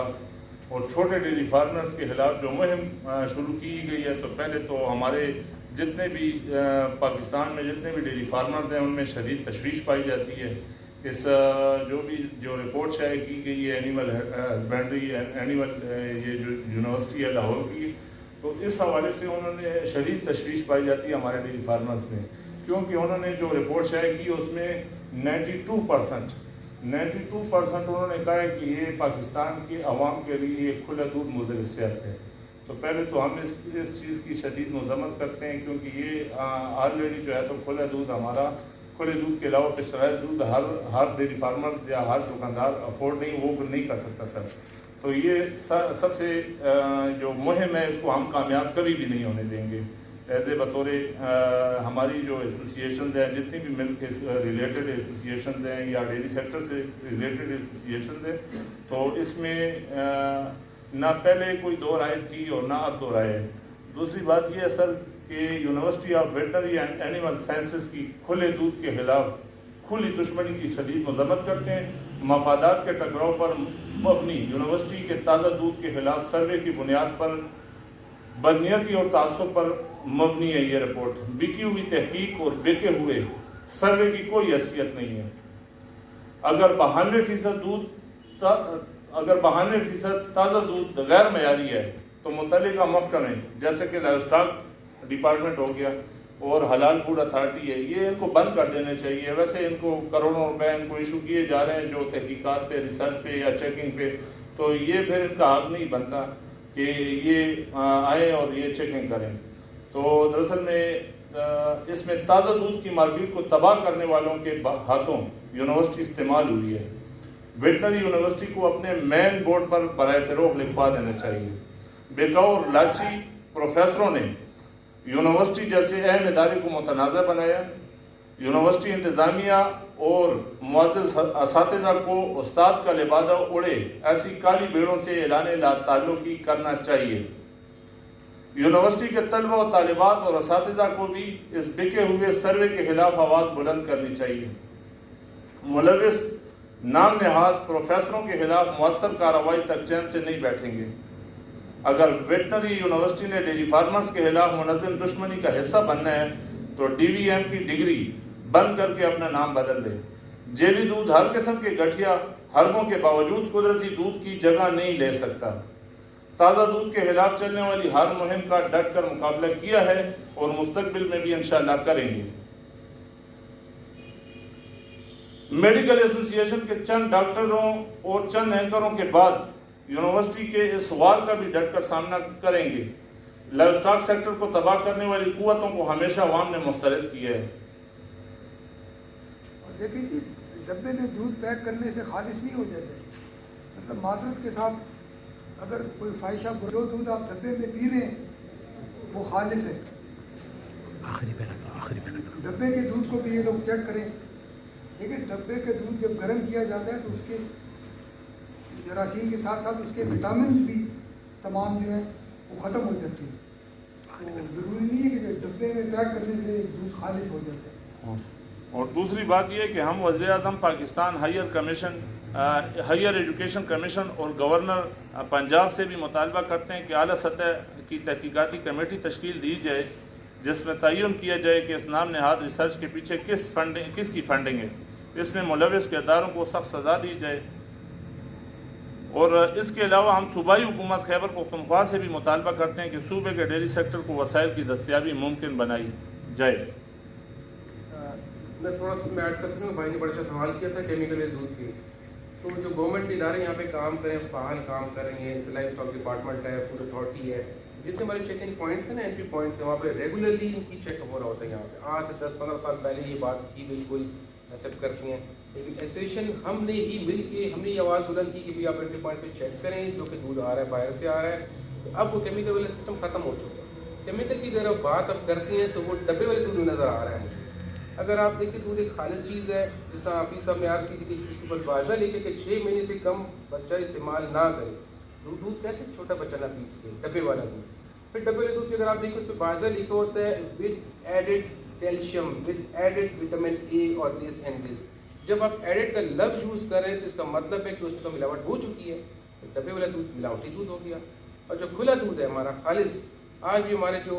خلاف اور چھوٹے ڈیری فارمرز کے خلاف جو مہم شروع کی گئی ہے، تو پہلے تو ہمارے جتنے بھی پاکستان میں جتنے بھی ڈیری فارمرز ہیں ان میں شدید تشویش پائی جاتی ہے۔ اس جو رپورٹ شائع کی گئی ہے اینیمل ہسبینڈری اینیمل یہ جو یونیورسٹی ہے لاہور کی، تو اس حوالے سے انہوں نے شدید تشویش پائی جاتی ہے ہمارے ڈیری فارمرز میں، کیونکہ انہوں نے جو رپورٹ شائع کی اس میں 92% انہوں نے کہا ہے کہ یہ پاکستان کے عوام کے لیے ایک کھلا دودھ مضر صحت ہے۔ تو پہلے تو ہم اس چیز کی شدید مذمت کرتے ہیں، کیونکہ یہ آلریڈی جو ہے تو کھلا دودھ ہمارا کھلے دودھ کے علاوہ پسٹرائزڈ دودھ ہر ڈیری فارمر یا ہر دکاندار افورڈ نہیں کر سکتا سر۔ تو یہ سب سے جو مہم ہے اس کو ہم کامیاب کبھی بھی نہیں ہونے دیں گے۔ ایز اے بطور ہماری جو ایسوسیشنز ہیں، جتنی بھی ملک ریلیٹڈ ایسوسیشنز ہیں یا ڈیری سیکٹر سے ریلیٹڈ ایسوسیشنز ہیں، تو اس میں نہ پہلے کوئی دو رائے تھی اور نہ اب دو رائے ہے۔ دوسری بات یہ ہے سر کہ university of veterinary and animal sciences کی کھلے دودھ کے خلاف کھلی دشمنی کی شدید مذمت کرتے ہیں۔ مفادات کے ٹکراؤ پر مبنی یونیورسٹی کے تازہ دودھ کے خلاف سروے کی بنیاد پر بدنیتی اور تعصب پر مبنی ہے یہ رپورٹ۔ بکی ہوئی تحقیق اور بکے ہوئے سروے کی کوئی حیثیت نہیں ہے۔ اگر 92% تازہ دودھ غیر معیاری ہے تو متعلقہ محکمے جیسے کہ لائف اسٹاک ڈپارٹمنٹ ہو گیا اور حلال فوڈ اتھارٹی ہے، یہ ان کو بند کر دینے چاہیے۔ ویسے ان کو کروڑوں روپے ان کو ایشو کیے جا رہے ہیں جو تحقیقات پہ، ریسرچ پہ یا چیکنگ پہ، تو یہ پھر ان کا حق نہیں بنتا کہ یہ آئیں اور یہ چیکنگ کریں۔ تو دراصل میں اس میں تازہ دودھ کی مارکیٹ کو تباہ کرنے والوں کے ہاتھوں یونیورسٹی استعمال ہوئی ہے۔ ویٹنری یونیورسٹی کو اپنے مین بورڈ پر برائے فروغ لکھوا دینا چاہیے۔ بیکاؤ اور لاچی پروفیسروں نے یونیورسٹی جیسے اہم ادارے کو متنازع بنایا۔ یونیورسٹی انتظامیہ اور معزز اساتذہ کو استاد کا لبادہ اڑے ایسی کالی بھیڑوں سے اعلان لا تعلقی کرنا چاہیے۔ یونیورسٹی کے طلبہ و طالبات اور اساتذہ کو بھی اس بکے ہوئے سروے کے خلاف آواز بلند کرنی چاہیے۔ ملوث نام نہاد پروفیسروں کے خلاف مؤثر کارروائی تک چین سے نہیں بیٹھیں گے۔ اگر ویٹنری یونیورسٹی نے ڈیری فارمرز کے خلاف منظم دشمنی کا حصہ بننا ہے تو ڈی وی ایم کی ڈگری بند کر کے اپنا نام بدل دے۔ جیلی دودھ ہر قسم کے گٹھیا حربوں کے باوجود قدرتی دودھ کی جگہ نہیں لے سکتا۔ تازہ دودھ کے خلاف چلنے والی ہر مہم کا ڈٹ کر مقابلہ کیا ہے اور مستقبل میں بھی انشاءاللہ کریں گے۔ میڈیکل ایسوسی ایشن کے چند ڈاکٹروں اور چند اینکروں کے بعد یونیورسٹی کے اس سوال کا بھی ڈٹ کر سامنا کریں گے۔ لائف اسٹاک سیکٹر کو تباہ کرنے والی قوتوں کو ہمیشہ عوام نے مسترد کیا ہے۔ اور دیکھیں جی، ڈبے میں دودھ پیک کرنے سے خالص نہیں ہو جاتے، مطلب معذرت کے ساتھ اگر کوئی فائشہ جو دودھ آپ ڈبے میں پی رہے ہیں وہ خالص ہے۔ ڈبے کے دودھ کو بھی یہ لوگ چیک کریں، لیکن ڈبے کے دودھ جب گرم کیا جاتا ہے تو اس کے جراثیم کے ساتھ ساتھ اس کے وٹامنس بھی تمام جو ہیں وہ ختم ہو جاتی ہیں۔ تو ضروری نہیں ہے کہ ڈبے میں پیک کرنے سے دودھ خالص ہو جاتا ہے۔ اور دوسری بات یہ ہے کہ ہم وزیر اعظم پاکستان ہائیر ایجوکیشن کمیشن اور گورنر پنجاب سے بھی مطالبہ کرتے ہیں کہ اعلیٰ سطح کی تحقیقاتی کمیٹی تشکیل دی جائے جس میں تعین کیا جائے کہ اس نام نہاد ریسرچ کے پیچھے کس کی فنڈنگ ہے۔ اس میں ملوث کرداروں کو سخت سزا دی جائے۔ اور اس کے علاوہ ہم صوبائی حکومت خیبر پختونخوا سے بھی مطالبہ کرتے ہیں کہ صوبے کے ڈیری سیکٹر کو وسائل کی دستیابی ممکن بنائی جائے۔ میں تھوڑا سا ایڈ کرتا ہوں، بھائی نے بڑا اچھا سوال کیا تھا کیمیکل دودھ کی۔ تو جو گورنمنٹ کے ادارے یہاں پہ کام کریں، فعال کام کر رہے ہیں، لائف اسٹاک ڈپارٹمنٹ ہے، فوڈ اتھارٹی ہے، جتنے ہمارے چیک ان پوائنٹس ہیں نا، انٹری پوائنٹس ہیں، وہاں پہ ریگولرلی ان کی چیک ہو رہا ہوتا ہے۔ یہاں پہ آج سے 10-15 سال پہلے یہ بات کی بالکل ایکسیپٹ کرتی ہیں، لیکن ایسوسیشن ہم نے ہی مل کے ہم نے یہ آواز بلند کی کہ بھی آپ انٹری پوائنٹ پہ چیک کریں جو کہ دودھ آ رہا ہے باہر سے آ رہا ہے۔ تو اب وہ کیمیکل والا سسٹم ختم ہو چکا ہے۔ کیمیکل کی اگر بات اب کرتی ہیں تو وہ ڈبے والے دودھ میں نظر آ رہا ہے مجھے۔ اگر آپ دیکھیں دودھ ایک خالص چیز ہے، جس طرح حفیظ صاحب نے عرض کی تھی کہ اس کے اوپر واضح لکھے کہ 6 مہینے سے کم بچہ استعمال نہ کرے۔ دودھ کیسے چھوٹا بچہ نہ پی سکے، ڈبے والا دودھ۔ پھر ڈبے والے دودھ پہ اگر آپ دیکھیں اس پہ واضح لکھا ہوتا ہے with added calcium, with added vitamin A اور دس اینڈ دس۔ جب آپ ایڈڈ کا لفظ یوز کریں تو اس کا مطلب ہے کہ اس میں تو ملاوٹ ہو چکی ہے۔ तो डब्बे वाला दूध मिलावटी दूध हो गया। और जो खुला दूध है हमारा खालिस, आज भी हमारे जो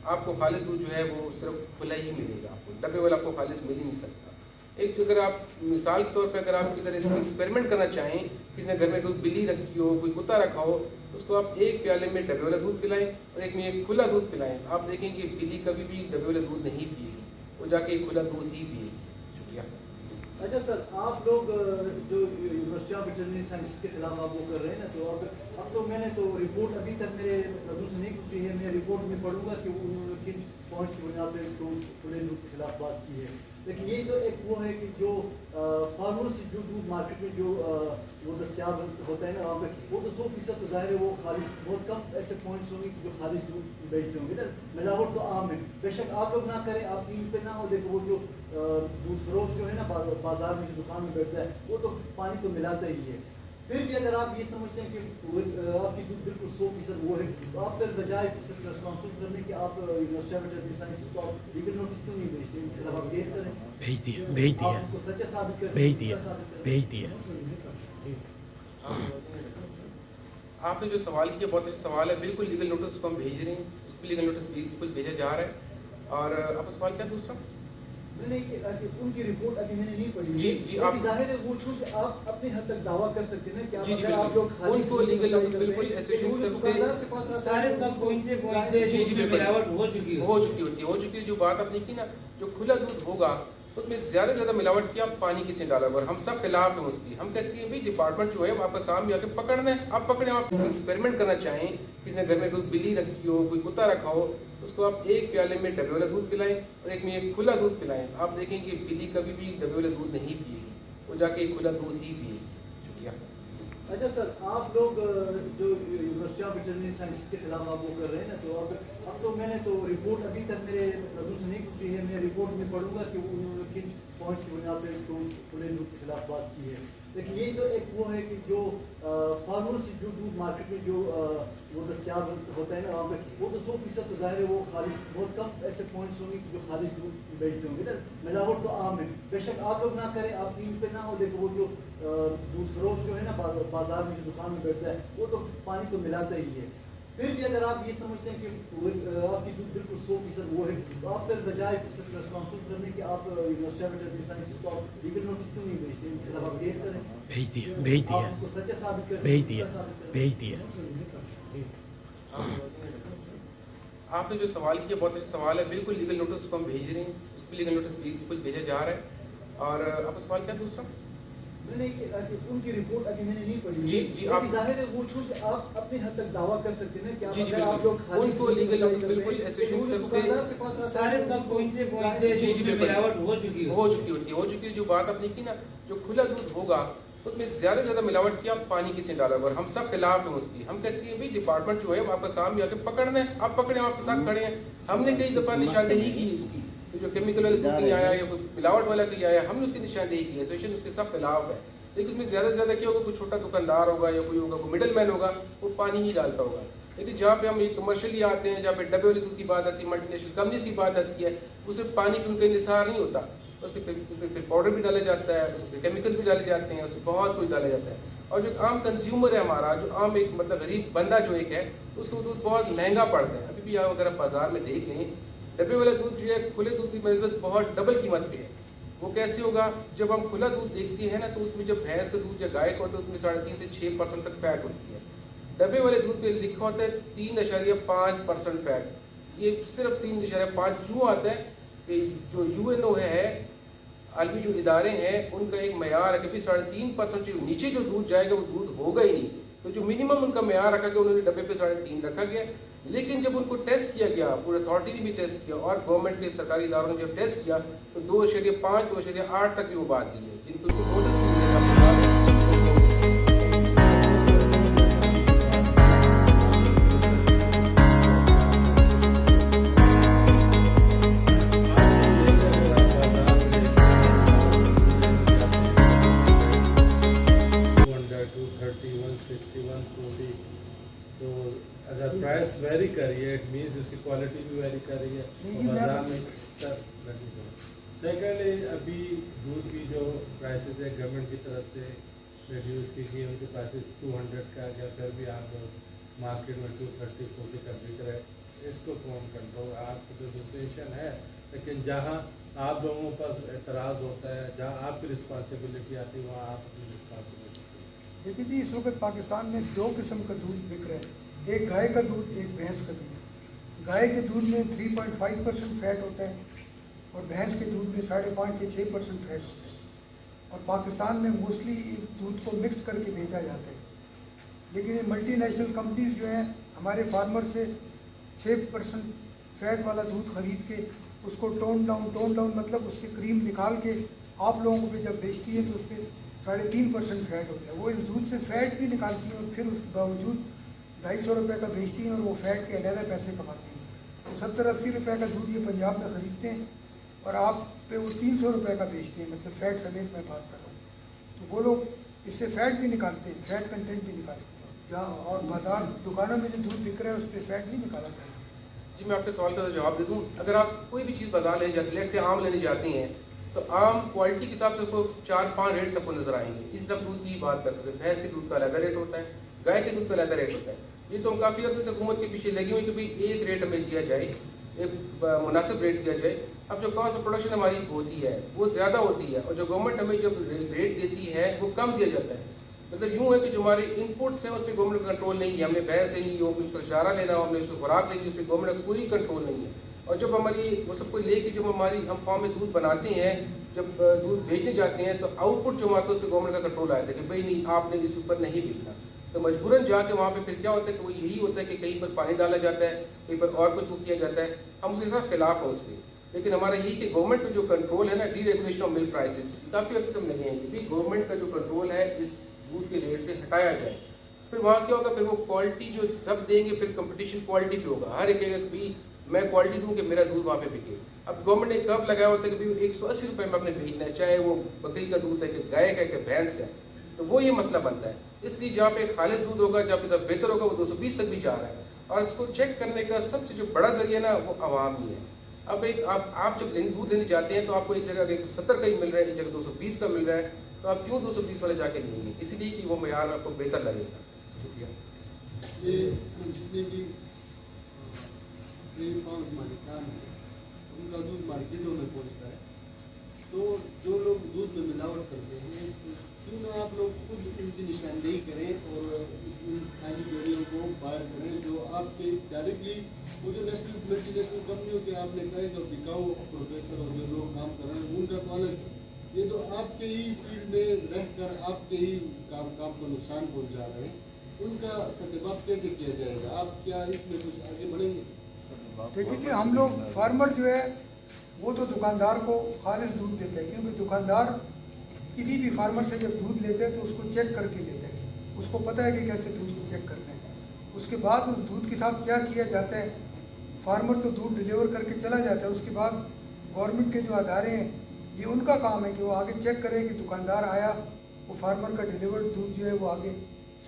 आपको खालिस दूध जो है वो सिर्फ खुला ही मिलेगा, आपको डब्बे वाला आपको खालिस मिल ही नहीं सकता। एक अगर आप मिसाल के तौर पे अगर आप किधर एक्सपेरिमेंट करना चाहें, किसी ने घर में दूध बिल्ली रखी हो, कोई कुत्ता रखा हो, उसको आप एक प्याले में डब्बे वाला दूध पिलाएं और एक में एक खुला दूध पिलाएं, आप देखेंगे कि बिल्ली कभी भी डब्बे वाला दूध नहीं पिएगी, वो जाके एक खुला दूध ही पिएगी। शुक्रिया। अच्छा सर, आप लोग जो यूनिवर्सिटी ऑफ वेटरनरी साइंस के खिलाफ आप वो कर रहे हैं ना, तो अब तो मैंने तो रिपोर्ट अभी तक मेरे नजरों से नहीं गुजरी है, मैं रिपोर्ट में पढ़ूंगा कि उन्होंने किन पॉइंट्स की बुनियाद पर इसको खुले दूध के खिलाफ बात की है। लेकिन ये तो एक वो है कि जो फार्मर से जो दूध मार्केट में जो वो दस्तियाब होता है ना वहाँ पे, वो तो 100% तो ज़ाहिर है वो खालिश, बहुत कम ऐसे पॉइंट्स होंगे जो खालिश दूध बेचते होंगे ना, मिलावट तो आम है। बेशक आप लोग ना करें, आप इन पे ना हो, लेकिन वो जो दूध फरोश जो है ना बाजार में जो दुकान में बैठता है, वो तो पानी तो मिलाता ही है। फिर भी अगर आप ये समझते हैं कि आपकी दूध बिल्कुल 100% वो है, तो आप फिर बजाय रेस्पॉन्सिबल करने के आप यूनिवर्सिटी ऑफ वेटरनरी साइंसेज को आप लीगल नोटिस क्यों नहीं भेजते, इनके खिलाफ आप केस करें। भेज दिया आप उनको सच्चा साबित करें, भेज दिया भेज दिया। आपने जो सवाल किया बहुत अच्छा सवाल है, बिल्कुल लीगल नोटिस को हम भेज रहे हैं, उस पर लीगल नोटिस बिल्कुल भेजा जा रहा है। और आपका सवाल क्या दूसरा? नहीं, उनकी रिपोर्ट अभी मैंने नहीं पढ़ी। जी, आप जाहिर है वो चूंकि आप अपने हद तक दावा कर सकते हैं कि जी, अगर आप लोग उनको लीगल नोटिस बिल्कुल एसोसिएशन की तरफ से सारे तक पहुंचते मिलावट हो चुकी होती है। जो बात आपने की ना, जो खुला दूध होगा उसमें ज्यादा से ज्यादा मिलावट की आप पानी किसने डाला होगा, और हम सब खिलाफ हैं उसकी। हम कहते हैं भाई डिपार्टमेंट जो है आपका काम भी आके पकड़ना है, आप पकड़े। आप एक्सपेरिमेंट करना चाहें, किसी ने घर में कोई बिल्ली रखी हो, कोई कुत्ता रखा हो, उसको आप एक प्याले में डब्बे वाला दूध पिलाएं और एक में एक खुला दूध पिलाएं, आप देखेंगे कि बिल्ली कभी भी डब्बे वाला दूध नहीं पिएगी, वो जाके एक खुला दूध ही पिएगी। शुक्रिया। अच्छा सर, आप लोग जो यूनिवर्सिटी ऑफ वेटरनरी साइंस के खिलाफ आप वो कर रहे हैं ना, तो अब तो मैंने तो रिपोर्ट अभी तक मेरे नजरों से नहीं गुजरी है, मैं रिपोर्ट में पढ़ूंगा कि उन्होंने किन पॉइंट्स की बुनियाद पर इसको खुले दूध के खिलाफ बात की है। लेकिन ये तो एक वो है कि जो फार्मर से जो दूध मार्केट में जो वो दस्तियाब होता है ना वहाँ पे, वो तो 100% तो ज़ाहिर है वो खालिश, बहुत कम ऐसे पॉइंट्स होंगे जो खालिश दूध बेचते होंगे ना, मिलावट तो आम है। बेशक आप लोग ना करें, आप इन पे ना हो, लेकिन वो जो दूध फरोश जो है ना बाजार में जो दुकान में बैठता है, वो तो पानी तो मिलाता ही है। फिर भी अगर आप ये समझते हैं कि आपकी दूध बिल्कुल 100% वो है, तो आप फिर बजाय रेस्पॉन्सिबल करने के आप यूनिवर्सिटी ऑफ वेटरनरी साइंसेज को आप लीगल नोटिस क्यों नहीं भेजते, इनके खिलाफ आप केस करें। भेज दिया आप उनको सच्चा साबित करें, भेज दिया। आपने जो सवाल किया बहुत अच्छा सवाल है, बिल्कुल लीगल नोटिस को हम भेज रहे हैं, उस पर लीगल नोटिस बिल्कुल भेजा जा रहा है। और आपका सवाल क्या दूसरा? नहीं, उनकी रिपोर्ट अभी मैंने नहीं पढ़ी। जी, आप जाहिर है वो चूंकि आप अपने हद तक दावा कर सकते हैं कि अगर आप लोग उनको लीगल नोटिस बिल्कुल एसोसिएशन की तरफ से सारे तक पहुंचते मिलावट हो चुकी है। जो बात आपने की ना, जो खुला दूध होगा उसमें ज्यादा से ज्यादा मिलावट की आप पानी किसने डाला होगा, और हम सब खिलाफ हैं उसकी। हम कहते हैं भाई डिपार्टमेंट जो है आपका काम भी आके पकड़ना है, आप पकड़े, आपके साथ खड़े हैं। हमने कई दफा निशानदेही की उसकी, जो केमिकल वाला दूध नहीं आया या कोई मिलावट वाला नहीं आया, हमने उसकी निशानदेही की, एसोसिएशन उसके सब खिलाफ है। लेकिन उसमें ज्यादा से ज्यादा क्या होगा, कोई छोटा दुकानदार होगा या कोई होगा, कोई मिडल मैन होगा, वो पानी ही डालता होगा। लेकिन जहाँ पे हम ये कमर्शियली आते हैं, जहाँ पे डब्बे वाले दूध की बात आती है, मल्टीनेशनल कंपनीज की बात आती है, उससे पानी पे उनका निसार नहीं होता, उसमें फिर पाउडर भी डाले जाता है, उसमें केमिकल भी डाले जाते हैं, उसमें बहुत कुछ डाला जाता है। और जो आम कंज्यूमर है हमारा, जो आम एक मतलब गरीब बंदा जो एक है, उसको दूध बहुत महंगा पड़ता है। अभी भी आप अगर आप बाजार में देख लें, डब्बे वाला दूध जो है खुले दूध की नस्बत बहुत डबल कीमत पे है। वो कैसे होगा? जब हम खुला दूध देखते हैं ना, तो उसमें जब भैंस का दूध या गाय का होता है, उसमें 3.5 से 6% तक फैट होती है। डब्बे वाले दूध पे लिखा होता है 3.5% फैट। ये सिर्फ 3.5 क्यों आता है कि जो UNO है, आलमी जो इदारे हैं, उनका एक मैार है कि 3.5% से नीचे जो दूध जाएगा वो दूध होगा ही नहीं। तो जो मिनिमम उनका मैार रखा गया, उन्होंने डब्बे पे 3.5 रखा गया। लेकिन जब उनको टेस्ट किया गया, पूरे अथॉरिटी ने भी टेस्ट किया और गवर्नमेंट के सरकारी इदारों ने जब टेस्ट किया, तो 2.5, 2.8 तक भी वो बात दी है, जिनको अगर प्राइस वेरी कर रही है, इट मीन्स उसकी क्वालिटी भी वेरी कर रही है बाजार में। सर सेकेंडली, अभी दूध की जो प्राइसेस है गवर्नमेंट की तरफ से रिड्यूस की कि उनके प्राइसेस 200 का या फिर भी आप मार्केट में 230-40 का बिक रहे, इसको कौन कंट्रोल? आपकी तो एसोसिएशन है, लेकिन जहाँ आप लोगों पर एतराज़ होता है, जहाँ आपकी रिस्पॉन्सिबिलिटी आती है, वहाँ आप अपनी रिस्पॉन्सिबिलिटी। देखिए जी, इस वक्त पाकिस्तान में 2 किस्म का दूध बिक रहा है, एक गाय का दूध, एक भैंस का दूध। गाय के दूध में 3.5% फैट होता है और भैंस के दूध में 5.5 से 6% फैट होता है। और पाकिस्तान में मोस्टली दूध को मिक्स करके बेचा जाता है, लेकिन ये मल्टीनेशनल कंपनीज जो हैं हमारे फार्मर से 6% फैट वाला दूध खरीद के उसको टोन डाउन मतलब उससे क्रीम निकाल के आप लोगों को जब बेचती है तो उस पर 3.5% फैट होता है। वो इस दूध से फैट भी निकालती है और फिर उसके बावजूद 250 रुपये का बेचती हैं और वो फैट के अलग पैसे कमाती हैं। तो 70-80 रुपये का दूध ये पंजाब में ख़रीदते हैं और आप पे वो 300 रुपये का बेचते हैं, मतलब फैट समेत मैं बात कर रहा हूँ। तो वो लोग इससे फैट भी निकालते हैं, फैट कंटेंट भी निकालते हैं, जहाँ और बाजार दुकानों में जो दूध बिक रहा है उस पर फैट नहीं निकाला जाता। जी, मैं आपके सवाल का जवाब दे दूँ। अगर आप कोई भी चीज़ बाजार लेने जाती है, से आम लेने जाती हैं, तो आम क्वालिटी के हिसाब से उसको 4-5 रेट सबको नजर आएंगे। इस सब दूध की बात करते हैं, भैंस के दूध का अलग रेट होता है, गाय के दूध का अलग रेट होता है। ये तो हम काफ़ी अर्से से हुकूमत के पीछे लगी हुई कि भाई एक रेट हमें दिया जाए, एक मुनासिब रेट दिया जाए। अब जो कॉस्ट ऑफ प्रोडक्शन हमारी होती है वो ज़्यादा होती है और जो गवर्नमेंट हमें जब रेट देती है वो कम दिया जाता है। मतलब यूँ है कि जो हमारे इनपुट्स हैं उस पर गवर्नमेंट का कंट्रोल नहीं है। हमने भैंस लेनी हो, उसका चारा लेना हो, हमने उसको खुराक लेनी, उस पर गवर्नमेंट का कोई कंट्रोल नहीं है। और जब हमारी वो सबको लेके जब हम फार्म में दूध बनाते हैं, जब दूध बेचने जाते हैं, तो आउटपुट जो आता है उस पर गवर्नमेंट का कंट्रोल आया था कि भाई नहीं, आपने इस ऊपर नहीं बेचना। तो मजबूरन जाके वहाँ पे फिर क्या होता है कि वो यही होता है कि कहीं पर पानी डाला जाता है, कहीं पर और कुछ किया जाता है। हम उसके साथ खिलाफ हैं उसके, लेकिन हमारा यही कि गवर्नमेंट का जो कंट्रोल है ना, डीरेगुलेशन ऑफ मिल्क प्राइसेस, काफ़ी अर्से से हम लगे हैं कि भाई गवर्नमेंट का जो कंट्रोल है इस दूध के रेट से हटाया जाए। फिर वहाँ क्या होगा, फिर वो क्वालिटी जो सब देंगे, फिर कंपटीशन क्वालिटी पे होगा। हर एक भी मैं क्वालिटी दूँ कि मेरा दूध वहाँ पे बिके। अब गवर्नमेंट ने कब लगाया होता है कि भाई 180 रुपये में अपने बेचना है, चाहे वो बकरी का दूध है कि गाय का है कि भैंस का है, तो वो ये मसला बनता है। इसलिए जहाँ पे खालिश दूध होगा, जहाँ पे जब बेहतर होगा, वो 220 तक भी जा रहा है। और इसको चेक करने का सबसे जो बड़ा जरिया ना वो आवाम ही है। अब एक आप जब दूध लेने जाते हैं तो आपको एक जगह 170 का ही मिल रहा है, एक जगह 220 का मिल रहा है, तो आप क्यों 220 वाले जाके लेंगे? इसलिए कि वो मयार आपको बेहतर लगेगा। शुक्रिया। ये जितने भी डेयरी फार्म्स मालिकान हैं, उनका दूध मार्केटों में पहुंचता है, तो जो लोग दूध में मिलावट करते हैं, क्यों ना आप लोग खुद इनकी निशानदेही करें और इस खाली गाड़ियों को बाहर करें, जो आपके डायरेक्टली वो जो नेशनल मल्टीनेशनल कंपनियों के आपने कहे जो बिकाऊ प्रोफेसर और जो लोग काम कर रहे हैं उनका तो अलग है। ये तो आपके ही फील्ड में रहकर आपके ही काम को नुकसान पहुँचा रहे हैं, उनका सत्यापन कैसे किया जाएगा? आप क्या इसमें कुछ आगे बढ़ेंगे? देखिए कि हम लोग फार्मर जो है वो तो दुकानदार को खालिश दूध देते हैं, क्योंकि दुकानदार किसी भी फार्मर से जब दूध लेते हैं तो उसको चेक करके लेते हैं, उसको पता है कि कैसे दूध को चेक करना है। उसके बाद उस दूध के साथ क्या किया जाता है, फार्मर तो दूध डिलीवर करके चला जाता है, उसके बाद गवर्नमेंट के जो अदारे हैं ये उनका काम है कि वो आगे चेक करें कि दुकानदार आया, वो फार्मर का डिलीवर्ड दूध जो है वो आगे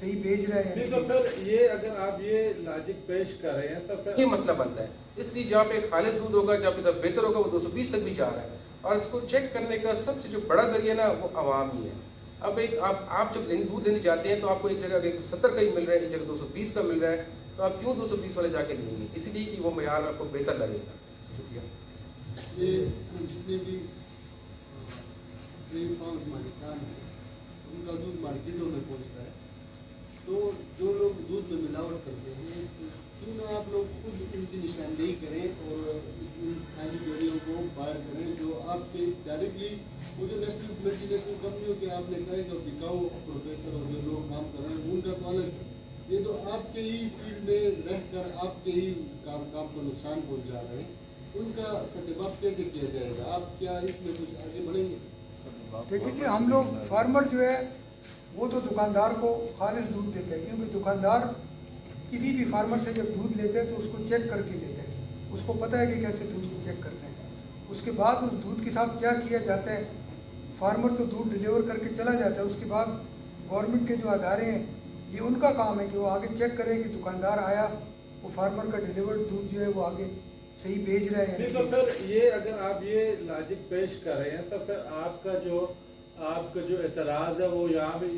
सही भेज रहे हैं। तो फिर ये अगर आप ये लॉजिक पेश कर रहे हैं तो फिर ये मसला बनता है। इसलिए जहाँ पे खालिश दूध होगा, जहाँ पे जब बेहतर होगा, वो 220 तक भी जा रहा है। और इसको चेक करने का सबसे जो बड़ा जरिया ना वो आवाम ही है। अब एक आप जब दूध लेने जाते हैं तो आपको एक जगह 170 का ही मिल रहा है, एक जगह 220 का मिल रहा है, तो आप क्यों 220 वाले जाके लेंगे? इसलिए कि वो मयार आपको बेहतर लगेगा। शुक्रिया। ये जितने भी डेयरी फार्म्स मालिकान हैं, उनका दूध मार्केटों में पहुंचता है, तो जो लोग दूध में मिलावट करते हैं, क्यों ना आप लोग खुद इनकी निशानदेही करें और इस खाली गाड़ियों को बाहर करें, जो आपके डायरेक्टली वो जो नेशनल मल्टीनेशनल कंपनियों के आपने कहे जो बिकाऊ प्रोफेसर और जो लोग काम कर रहे हैं उनका तो अलग है। ये तो आपके ही फील्ड में रहकर आपके ही काम को नुकसान पहुँचा रहे हैं, उनका सत्यापन कैसे किया जाएगा? आप क्या इसमें कुछ आगे बढ़ेंगे? देखिए कि हम लोग फार्मर जो है वो तो दुकानदार को खालिश दूध देते हैं, क्योंकि दुकानदार किसी भी फार्मर से जब दूध लेते हैं तो उसको चेक करके लेते हैं, उसको पता है कि कैसे दूध को चेक करना है। उसके बाद उस दूध के साथ क्या किया जाता है, फार्मर तो दूध डिलीवर करके चला जाता है, उसके बाद गवर्नमेंट के जो अदारे हैं ये उनका काम है कि वो आगे चेक करें कि दुकानदार आया, वो फार्मर का डिलीवर्ड दूध जो है वो आगे सही भेज रहे हैं। तो फिर ये अगर आप ये लॉजिक पेश कर रहे हैं तो फिर आपका जो आपका जो एतराज़ है वो यहाँ भी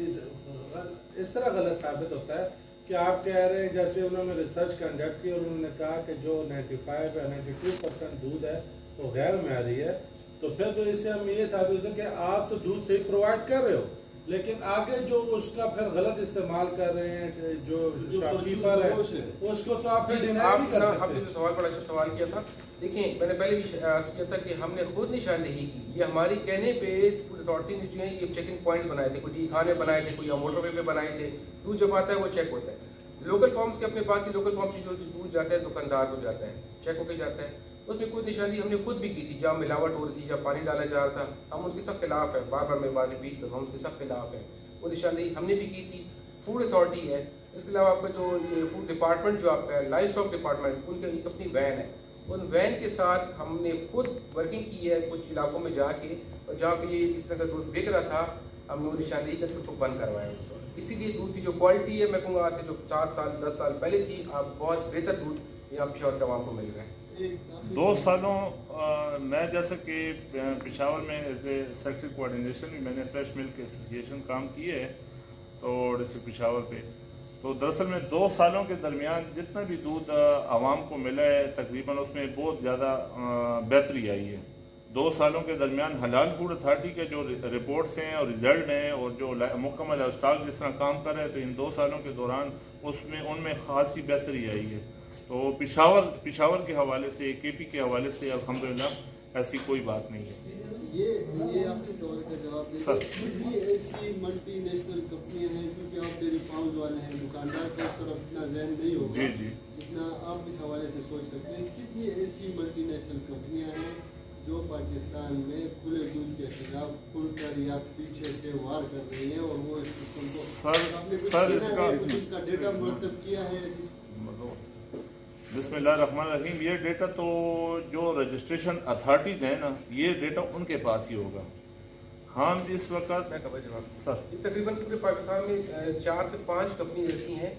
इस तरह गलत साबित होता है कि आप कह रहे हैं, जैसे उन्होंने रिसर्च कंडक्ट की और उन्होंने कहा कि जो 95 या 92% दूध है वो गैर म्यारी है, तो फिर तो इससे हम ये साबित होता है कि आप तो दूध सही प्रोवाइड कर रहे हो, लेकिन आगे जो उसका फिर गलत इस्तेमाल कर रहे हैं जो शॉपकीपर है उसको तो आप फिर डिनाई नहीं कर सकते। आपने जो सवाल बड़ा अच्छा सवाल किया था, देखिए मैंने पहले भी अर्ज किया था कि हमने खुद निशानदेही की, ये हमारी कहने पे फूड अथॉरिटी ने जो है ये चेकिंग पॉइंट्स बनाए थे, कोई खाने बनाए थे, कोई मोटरवे पे बनाए थे, दूध जब आता है वो चेक होता है। लोकल फॉर्म्स के अपने पास की लोकल फॉर्म्स जो दूध जाता है दुकानदार को जाता है, चेक होकर जाता है, उसमें कोई निशानदेही हमने खुद भी की थी, जहाँ मिलावट हो रही थी, जहाँ पानी डाला जा रहा था, हम उसके सब खिलाफ है, बार बार मैं बात रिपीट कर रहा हूँ, उसके सब खिलाफ है, वो निशानदेही हमने भी की थी। फूड अथॉरिटी है, इसके अलावा आपका जो ये फूड डिपार्टमेंट जो आपका है, लाइव स्टॉक डिपार्टमेंट, उनकी एक अपनी वैन है, उन वैन के साथ हमने खुद वर्किंग की है कुछ इलाकों में जाके, और जहाँ पे ये इस तरह का दूध बिक रहा था हमने वो निशानदेही करके उसको बंद करवाया इसको। इसीलिए दूध की जो क्वालिटी है मैं कहूँगा आज से जो 4 साल 10 साल पहले थी, आप बहुत बेहतर दूध यहाँ पेशावर के आवाम को मिल रहा है। 2 सालों मैं जैसे कि पेशावर में एज ए सेक्टर कोऑर्डिनेशन भी मैंने फ्रेश मिल्क एसोसिएशन काम किए है तो डिस्ट्रिक्ट पेशावर पे, तो दरअसल में 2 सालों के दरमियान जितना भी दूध आवाम को मिला है तकरीबन उसमें बहुत ज़्यादा बेहतरी आई है। 2 सालों के दरमियान हलाल फूड अथॉरिटी के जो रिपोर्ट्स हैं और रिजल्ट हैं और जो मुकम्मल स्टॉक जिस तरह काम कर रहे हैं, तो इन 2 सालों के दौरान उनमें खासी बेहतरी आई है। तो पेशावर के हवाले से, केपी के हवाले से अल्हम्दुलिल्लाह ऐसी कोई बात नहीं है। ये आपके सवाल का जवाब सर। कितनी ऐसी मल्टी नेशनल कंपनियां हैं, क्योंकि आप डेयरी फार्म्स वाले हैं, दुकानदार की तरफ इतना ज़हन नहीं होगा जी जी जितना आप इस हवाले से सोच सकते हैं, कितनी ऐसी मल्टी नेशनल कंपनियां हैं जो पाकिस्तान में खुले दूध के खिलाफ खुलकर या पीछे से वार कर रही है, और वो इस सिस्टम को आपने कुछ इसका डेटा मुरतब किया है? बिस्मिल्लाहिर्रहमानिर्रहीम, ये डेटा तो जो रजिस्ट्रेशन अथॉरिटीज है ना, ये डेटा उनके पास ही होगा। हम इस वक्त मैं खबर जवाब सर तकरीबन पूरे पाकिस्तान में 4 से 5 कंपनी ऐसी हैं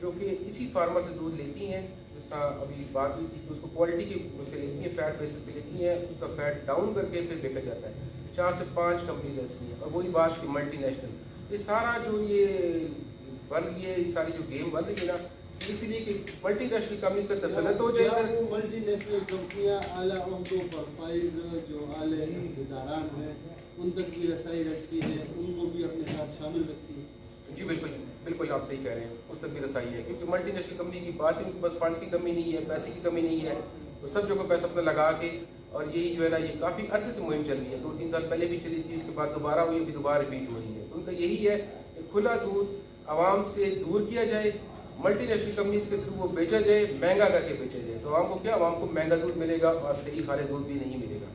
जो कि इसी फार्मर से दूध लेती हैं, जैसा अभी बात हुई थी कि उसको क्वालिटी की उससे लेती हैं, फैट बेसिस पे लेती हैं, उसका फैट डाउन करके फिर बेचा जाता है। 4 से 5 कंपनी ऐसी हैं, और वही बात की मल्टी नेशनल, ये सारा जो ये बन रही है, ये सारी जो गेम बन रही है ना, इसीलिए कि मल्टी नेशनल कंपनी का तसल्लुत हो जाएगा। वो मल्टी नेशनल कंपनियां आला ओहदों पर फाइज जो आले इदारान हैं उन तक भी रसाई रखती है, उनको भी अपने साथ शामिल रखती है? जी बिल्कुल बिल्कुल, आप सही कह रहे हैं, उस तक भी रसाई है, क्योंकि मल्टी नेशनल कंपनी की बात ही बस फंड्स की कमी नहीं है, पैसे की कमी नहीं है, तो सब जगह पैसा अपना लगा के, और यही जो है ना ये काफ़ी अरसे से मुहिम चल रही है, 2-3 साल पहले भी चली थी, उसके बाद दोबारा हुई, अभी दोबारा रिपीट हो रही है। तो उनका यही है कि खुला दूध आवाम से दूर किया जाए, मल्टी नेशनल कंपनीज के थ्रू वो बेचा जाए, महंगा करके बेचा जाए, तो आवाम को क्या, आवाम को महंगा दूध मिलेगा और सही खाले दूध भी नहीं मिलेगा।